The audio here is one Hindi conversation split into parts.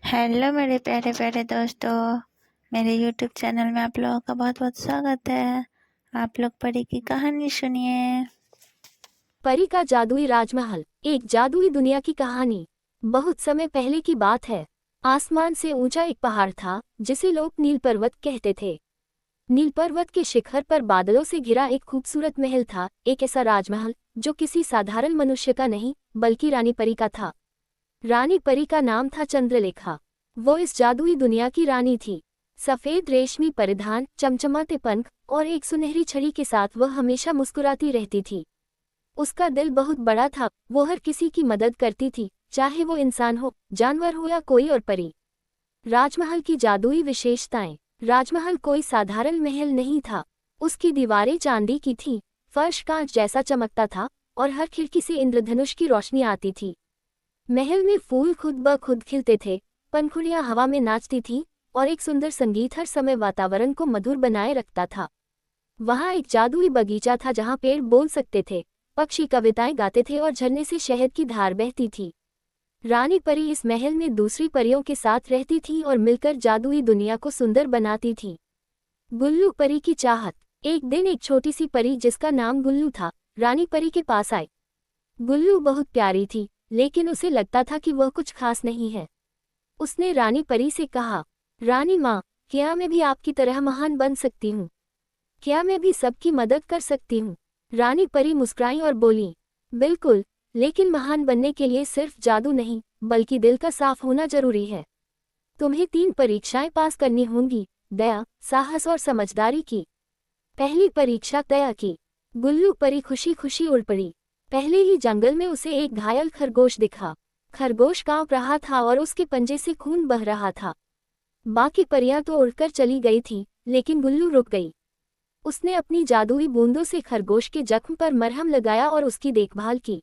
हेलो मेरे प्यारे प्यारे दोस्तों, मेरे यूट्यूब चैनल में आप लोगों का बहुत बहुत स्वागत है। आप लोग परी की कहानी सुनिए। परी का जादुई राजमहल। एक जादुई दुनिया की कहानी। बहुत समय पहले की बात है। आसमान से ऊंचा एक पहाड़ था जिसे लोग नील पर्वत कहते थे। नील पर्वत के शिखर पर बादलों से घिरा एक खूबसूरत महल था, एक ऐसा राजमहल जो किसी साधारण मनुष्य का नहीं बल्कि रानी परी का था। रानी परी का नाम था चंद्रलेखा। वो इस जादुई दुनिया की रानी थी। सफेद रेशमी परिधान, चमचमाते पंख और एक सुनहरी छड़ी के साथ वह हमेशा मुस्कुराती रहती थी। उसका दिल बहुत बड़ा था, वो हर किसी की मदद करती थी, चाहे वो इंसान हो, जानवर हो या कोई और परी। राजमहल की जादुई विशेषताएं। राजमहल कोई साधारण महल नहीं था। उसकी दीवारें चांदी की थीं, फर्श कांच जैसा चमकता था और हर खिड़की से इंद्रधनुष की रोशनी आती थी। महल में फूल खुद ब खुद खिलते थे, पंखुड़ियां हवा में नाचती थीं और एक सुंदर संगीत हर समय वातावरण को मधुर बनाए रखता था। वहाँ एक जादुई बगीचा था जहाँ पेड़ बोल सकते थे, पक्षी कविताएं गाते थे और झरने से शहद की धार बहती थी। रानी परी इस महल में दूसरी परियों के साथ रहती थी और मिलकर जादुई दुनिया को सुंदर बनाती थी। गुल्लू परी की चाहत। एक दिन एक छोटी सी परी जिसका नाम गुल्लू था, रानी परी के पास आई। गुल्लू बहुत प्यारी थी, लेकिन उसे लगता था कि वह कुछ खास नहीं है। उसने रानी परी से कहा, रानी माँ, क्या मैं भी आपकी तरह महान बन सकती हूँ? क्या मैं भी सबकी मदद कर सकती हूँ? रानी परी मुस्कुराई और बोली, बिल्कुल, लेकिन महान बनने के लिए सिर्फ जादू नहीं, बल्कि दिल का साफ होना जरूरी है। तुम्हें 3 परीक्षाएं पास करनी होंगी, दया, साहस और समझदारी की। पहली परीक्षा दया की। गुल्लू परी खुशी खुशी उड़ पड़ी। पहले ही जंगल में उसे एक घायल खरगोश दिखा। खरगोश कांप रहा था और उसके पंजे से खून बह रहा था। बाकी परियां तो उड़कर चली गई थीं, लेकिन गुल्लू रुक गई। उसने अपनी जादुई बूंदों से खरगोश के जख्म पर मरहम लगाया और उसकी देखभाल की।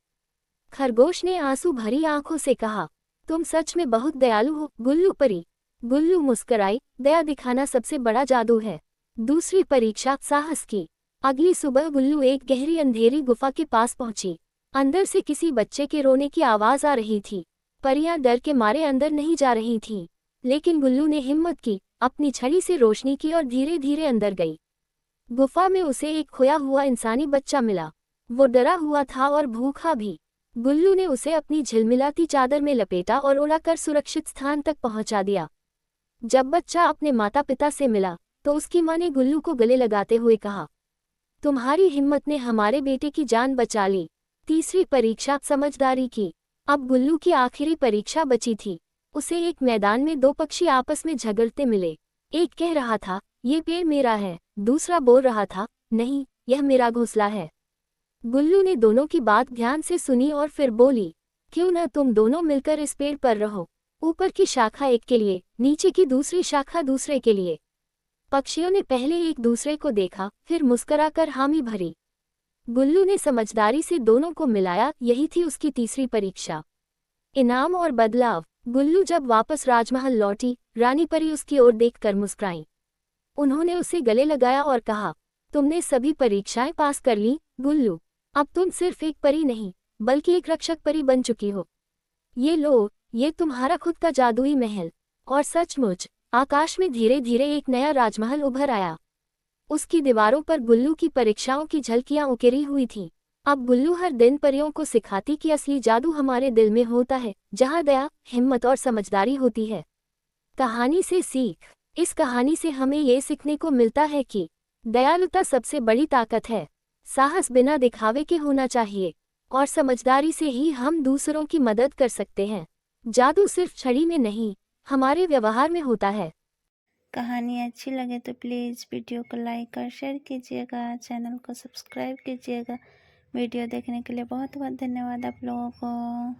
खरगोश ने आंसू भरी आंखों से कहा, तुम सच में बहुत दयालु हो, गुल्लू परी। गुल्लू मुस्कुराई, दया दिखाना सबसे बड़ा जादू है। दूसरी परीक्षा साहस की। अगली सुबह गुल्लू एक गहरी अंधेरी गुफा के पास पहुंची। अंदर से किसी बच्चे के रोने की आवाज आ रही थी। परियां डर के मारे अंदर नहीं जा रही थीं, लेकिन गुल्लू ने हिम्मत की, अपनी छड़ी से रोशनी की और धीरे धीरे अंदर गई। गुफा में उसे एक खोया हुआ इंसानी बच्चा मिला। वो डरा हुआ था और भूखा भी। गुल्लू ने उसे अपनी झिलमिलाती चादर में लपेटा और उड़ाकर सुरक्षित स्थान तक पहुंचा दिया। जब बच्चा अपने माता पिता से मिला, तो उसकी मां ने गुल्लू को गले लगाते हुए कहा, तुम्हारी हिम्मत ने हमारे बेटे की जान बचा ली। तीसरी परीक्षा समझदारी की। अब गुल्लू की आखिरी परीक्षा बची थी। उसे एक मैदान में 2 पक्षी आपस में झगड़ते मिले। एक कह रहा था, ये पेड़ मेरा है, दूसरा बोल रहा था, नहीं, यह मेरा घोंसला है। गुल्लू ने दोनों की बात ध्यान से सुनी और फिर बोली, क्यों न तुम दोनों मिलकर इस पेड़ पर रहो। ऊपर की शाखा एक के लिए, नीचे की दूसरी शाखा दूसरे के लिए। पक्षियों ने पहले एक दूसरे को देखा, फिर मुस्कुराकर हामी भरी। गुल्लू ने समझदारी से दोनों को मिलाया, यही थी उसकी तीसरी परीक्षा। इनाम और बदलाव। गुल्लू जब वापस राजमहल लौटी, रानी परी उसकी ओर देखकर मुस्कुराई। उन्होंने उसे गले लगाया और कहा, तुमने सभी परीक्षाएं पास कर ली, गुल्लू। अब तुम सिर्फ एक परी नहीं, बल्कि एक रक्षक परी बन चुकी हो। ये लो, ये तुम्हारा खुद का जादुई महल। और सचमुच, आकाश में धीरे धीरे एक नया राजमहल उभर आया। उसकी दीवारों पर गुल्लू की परीक्षाओं की झलकियां उकेरी हुई थीं। अब गुल्लू हर दिन परियों को सिखाती कि असली जादू हमारे दिल में होता है, जहाँ दया, हिम्मत और समझदारी होती है। कहानी से सीख। इस कहानी से हमें ये सीखने को मिलता है कि दयालुता सबसे बड़ी ताकत है। साहस बिना दिखावे के होना चाहिए, और समझदारी से ही हम दूसरों की मदद कर सकते हैं। जादू सिर्फ छड़ी में नहीं, हमारे व्यवहार में होता है। कहानी अच्छी लगे तो प्लीज़ वीडियो को लाइक और शेयर कीजिएगा, चैनल को सब्सक्राइब कीजिएगा। वीडियो देखने के लिए बहुत बहुत धन्यवाद आप लोगों को।